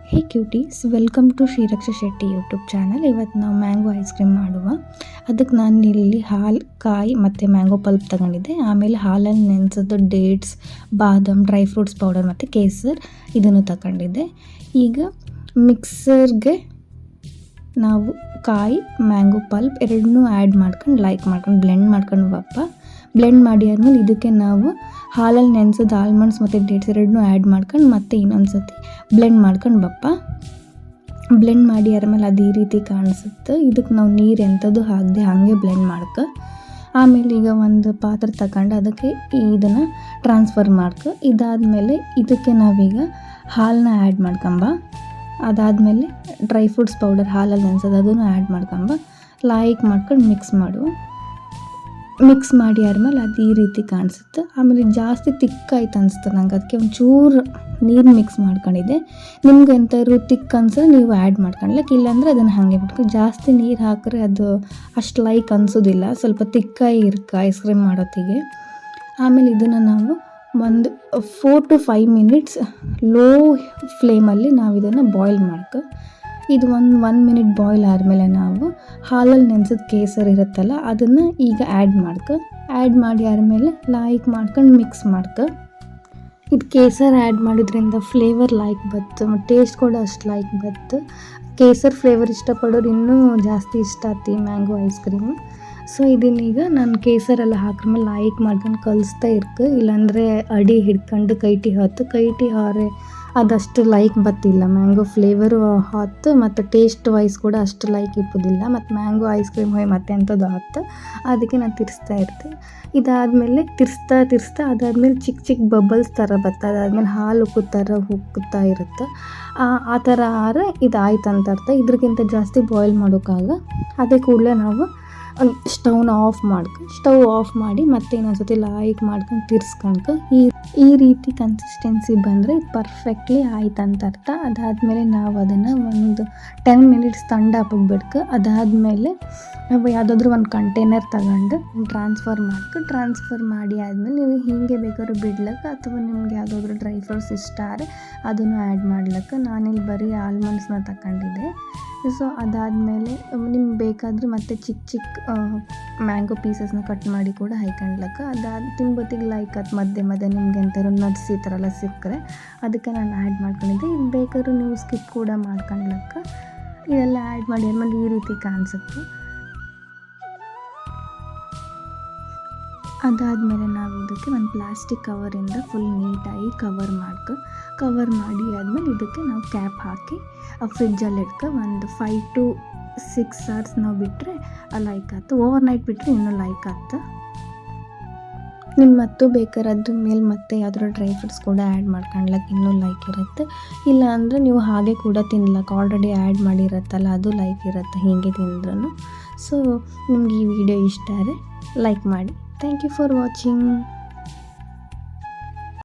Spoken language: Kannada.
Hey cuties, welcome to Shriraksha Shetty YouTube channel. ಇವತ್ತು ನಾವು ಮ್ಯಾಂಗೋ ಐಸ್ ಕ್ರೀಮ್ ಮಾಡುವ. ಅದಕ್ಕೆ ನಾನು ಇಲ್ಲಿ ಹಾಲು, ಕಾಯಿ ಮತ್ತು ಮ್ಯಾಂಗೋ ಪಲ್ಪ್ ತಗೊಂಡಿದ್ದೆ. ಆಮೇಲೆ ಹಾಲಲ್ಲಿ ನೆನೆಸಿದ ಡೇಟ್ಸ್, ಬಾದಾಮ್, ಡ್ರೈ ಫ್ರೂಟ್ಸ್ ಪೌಡರ್ ಮತ್ತು ಕೇಸರ್ ಇದನ್ನು ತಗೊಂಡಿದ್ದೆ. ಈಗ ಮಿಕ್ಸರ್ಗೆ ನಾವು ಕಾಯಿ, ಮ್ಯಾಂಗೋ ಪಲ್ಪ್ ಎರಡನ್ನೂ ಆ್ಯಡ್ ಮಾಡ್ಕೊಂಡು ಬ್ಲೆಂಡ್ ಮಾಡ್ಕೊಂಡು ಬ್ಲೆಂಡ್ ಮಾಡಿ ಆದಮೇಲೆ ಇದಕ್ಕೆ ನಾವು ಹಾಲಲ್ಲಿ ನೆನೆಸಿದ ಆಲ್ಮಂಡ್ಸ್ ಮತ್ತು ಡೇಟ್ಸ್ ಎರಡನ್ನೂ ಆ್ಯಡ್ ಮಾಡ್ಕೊಂಡು ಮತ್ತೆ ಇನ್ನೊಂದು ಸತಿ ಬ್ಲೆಂಡ್ ಮಾಡ್ಕೊಂಡು ಬ್ಲೆಂಡ್ ಮಾಡಿ ಆದ್ಮೇಲೆ ಅದು ಈ ರೀತಿ ಕಾಣಿಸುತ್ತೆ. ಇದಕ್ಕೆ ನಾವು ನೀರು ಎಂಥದ್ದು ಹಾಕದೆ ಹಾಗೆ ಬ್ಲೆಂಡ್ ಮಾಡ್ಕೊ. ಆಮೇಲೆ ಈಗ ಒಂದು ಪಾತ್ರೆ ತಗೊಂಡು ಅದಕ್ಕೆ ಇದನ್ನು ಟ್ರಾನ್ಸ್ಫರ್ ಇದಾದಮೇಲೆ ಇದಕ್ಕೆ ನಾವೀಗ ಹಾಲನ್ನ ಆ್ಯಡ್ ಅದಾದಮೇಲೆ ಡ್ರೈ ಫ್ರೂಟ್ಸ್ ಪೌಡರ್ ಹಾಲಲ್ಲಿ ನೆನೆಸೋದು ಅದನ್ನು ಆ್ಯಡ್ ಮಾಡ್ಕೊಂಡು ಮಿಕ್ಸ್ ಮಾಡಿ ಆದ್ಮೇಲೆ ಅದು ಈ ರೀತಿ ಕಾಣಿಸುತ್ತೆ. ಆಮೇಲೆ ಜಾಸ್ತಿ ತಿಕ್ಕಾಯ್ತು ಅನಿಸುತ್ತೆ ನಂಗೆ, ಅದಕ್ಕೆ ಒಂಚೂರು ನೀರು ಮಿಕ್ಸ್ ಮಾಡ್ಕೊಂಡಿದ್ದೆ. ನಿಮ್ಗೆ ಎಂಥವ್ರು ತಿಕ್ ಅನ್ಸಿದ್ರೆ ನೀವು ಆ್ಯಡ್ ಮಾಡ್ಕೊಳ್ಲಿಕ್ಕೆ, ಇಲ್ಲಾಂದರೆ ಅದನ್ನು ಹಾಗೆ ಬಿಟ್ಕೊಂಡು. ಜಾಸ್ತಿ ನೀರು ಹಾಕಿದ್ರೆ ಅದು ಅಷ್ಟು ಲೈಕ್ ಅನಿಸೋದಿಲ್ಲ, ಸ್ವಲ್ಪ ತಿಕ್ಕಾಗಿ ಐಸ್ ಕ್ರೀಮ್ ಮಾಡೋತ್ತಿಗೆ. ಆಮೇಲೆ ಇದನ್ನು ನಾವು ಒಂದು 4 to 5 minutes ಲೋ ಫ್ಲೇಮಲ್ಲಿ ನಾವು ಇದನ್ನು ಬಾಯ್ಲ್ ಇದು 1 minute ಬಾಯ್ಲ್ ಆದಮೇಲೆ ನಾವು ಹಾಲಲ್ಲಿ ನೆನೆಸಿದ ಕೇಸರ್ ಇರುತ್ತಲ್ಲ ಅದನ್ನು ಈಗ ಆ್ಯಡ್ ಮಾಡಿ ಆದಮೇಲೆ ಮಿಕ್ಸ್ ಇದು ಕೇಸರ್ ಆ್ಯಡ್ ಮಾಡಿದ್ರಿಂದ ಫ್ಲೇವರ್ ಟೇಸ್ಟ್ ಕೂಡ ಅಷ್ಟು ಬತ್ತು. ಕೇಸರ್ ಫ್ಲೇವರ್ ಇಷ್ಟಪಡೋರು ಇನ್ನೂ ಜಾಸ್ತಿ ಇಷ್ಟ ಆಯ್ತು ಈ ಮ್ಯಾಂಗೋ ಐಸ್ ಕ್ರೀಮು. ಸೊ ಇದನ್ನೀಗ ನಾನು ಕೇಸರೆಲ್ಲ ಹಾಕಿದ್ಮೇಲೆ ಮಾಡ್ಕೊಂಡು ಕಲಿಸ್ತಾ ಇಲ್ಲಾಂದರೆ ಅಡಿ ಹಿಡ್ಕೊಂಡು ಕೈಟಿ ಹಾರೆ ಅದಷ್ಟು ಬತ್ತಿಲ್ಲ. ಮ್ಯಾಂಗೋ ಫ್ಲೇವರು ಹೊತ್ತು ಮತ್ತು ಟೇಸ್ಟ್ ವೈಸ್ ಕೂಡ ಅಷ್ಟು ಇಪ್ಪೋದಿಲ್ಲ. ಮತ್ತು ಮ್ಯಾಂಗೋ ಐಸ್ ಕ್ರೀಮ್ ಮತ್ತೆ ಎಂಥದ್ದು ಹೊತ್ತು, ಅದಕ್ಕೆ ನಾನು ತಿರ್ಸ್ತಾ ಇದಾದಮೇಲೆ ತಿರ್ಸ್ತಾ ಅದಾದಮೇಲೆ ಚಿಕ್ಕ ಬಬಲ್ಸ್ ಥರ ಬರ್ತದೆ. ಅದಾದಮೇಲೆ ಹಾಲು ಉಕ್ಕುತ್ತಾ ಇರುತ್ತೆ. ಆ ಥರ ಆದ್ರೆ ಇದಾಯ್ತು ಅಂತ ಅರ್ಥ. ಇದ್ರಿಗಿಂತ ಜಾಸ್ತಿ ಬಾಯ್ಲ್ ಮಾಡೋಕ್ಕಾಗ ಅದೇ ಕೂಡಲೇ ನಾವು ಸ್ಟವ್ ಆಫ್ ಮಾಡಿ ಮತ್ತೆ ಇನ್ನೊಂದ್ಸತಿ ಮಾಡ್ಕೊಂಡು ತಿರ್ಸ್ಕೊಂಡು ಈ ರೀತಿ ಕನ್ಸಿಸ್ಟೆನ್ಸಿ ಬಂದರೆ ಪರ್ಫೆಕ್ಟ್ಲಿ ಆಯ್ತು ಅಂತ ಅರ್ಥ. ಅದಾದಮೇಲೆ ನಾವು ಅದನ್ನು ಒಂದು 10 minutes ಬಿಡ್ಕು. ಅದಾದಮೇಲೆ ನಾವು ಯಾವುದಾದ್ರೂ ಒಂದು ಕಂಟೈನರ್ ತಗೊಂಡು ಟ್ರಾನ್ಸ್ಫರ್ ಮಾಡಿ ಆದಮೇಲೆ ನೀವು ಹೀಗೆ ಬೇಕಾದ್ರೂ ಬಿಡ್ಲಿಕ್ಕೆ, ಅಥವಾ ನಿಮ್ಗೆ ಯಾವುದಾದ್ರೂ ಡ್ರೈ ಫ್ರೂಟ್ಸ್ ಇಷ್ಟ ಆದರೆ ಅದನ್ನು ಆ್ಯಡ್ ಮಾಡ್ಲಿಕ್ಕೆ. ನಾನಿಲ್ಲಿ ಬರೀ ಆಲ್ಮಂಡ್ಸ್ನ ತಗೊಂಡಿದ್ದೆ. ಸೊ ಅದಾದಮೇಲೆ ನಿಮ್ಗೆ ಬೇಕಾದರೆ ಮತ್ತೆ ಚಿಕ್ಕ ಮ್ಯಾಂಗೋ ಪೀಸಸ್ನ ಕಟ್ ಮಾಡಿ ಕೂಡ ಹಾಕ್ಕೊಂಡ್ಲಕ್ಕ. ತಿಂಬತ್ತಿಗೆ ಮಧ್ಯೆ ನಿಮ್ಗೆ ಎಂಥವ್ರು ನಟ್ಸ್ ಈ ಥರ ಎಲ್ಲ ಸಿಕ್ಕರೆ ಅದಕ್ಕೆ ನಾನು ಆ್ಯಡ್ ಮಾಡ್ಕೊಂಡಿದ್ದೆ. ಇದು ಬೇಕಾದ್ರೂ ನೀವು ಸ್ಕಿಪ್ ಕೂಡ ಮಾಡ್ಕೊಂಡ್ಲಕ್ಕ. ಇದೆಲ್ಲ ಆ್ಯಡ್ ಮಾಡಿ ಆದ್ಮೇಲೆ ಈ ರೀತಿ ಕಾಣಿಸುತ್ತೆ. ಅದಾದಮೇಲೆ ನಾವು ಇದಕ್ಕೆ ಒಂದು ಪ್ಲಾಸ್ಟಿಕ್ ಕವರಿಂದ ಫುಲ್ ನೀಟಾಗಿ ಕವರ್ ಮಾಡಿ ಆದಮೇಲೆ ಇದಕ್ಕೆ ನಾವು ಕ್ಯಾಪ್ ಹಾಕಿ ಫ್ರಿಜ್ಜಲ್ಲಿ ಒಂದು 5 to 6 hours ನಾವು ಬಿಟ್ಟರೆ ಆಯ್ತು. ಓವರ್ನೈಟ್ ಬಿಟ್ಟರೆ ಇನ್ನೂ ಆಯ್ತು. ನಿಮ್ಮ ಮತ್ತು ಬೇಕಾದ್ರೆ ಅದ್ರ ಮೇಲೆ ಮತ್ತೆ ಯಾವ್ದಾದ್ರು ಡ್ರೈ ಫ್ರೂಟ್ಸ್ ಕೂಡ ಆ್ಯಡ್ ಮಾಡ್ಕೊಂಡ್ಲಕ್ಕೆ ಇನ್ನೂ ಇರುತ್ತೆ. ಇಲ್ಲ ಅಂದರೆ ನೀವು ಹಾಗೆ ಕೂಡ ತಿನ್ಲಕ್ಕೆ, ಆಲ್ರೆಡಿ ಆ್ಯಡ್ ಮಾಡಿರತ್ತಲ್ಲ ಅದು ಇರುತ್ತೆ ಹೀಗೆ ತಿಂದ್ರೂ. ಸೊ ನಿಮ್ಗೆ ಈ ವಿಡಿಯೋ ಇಷ್ಟ ಆದರೆ ಲೈಕ್ ಮಾಡಿ. Thank you for watching.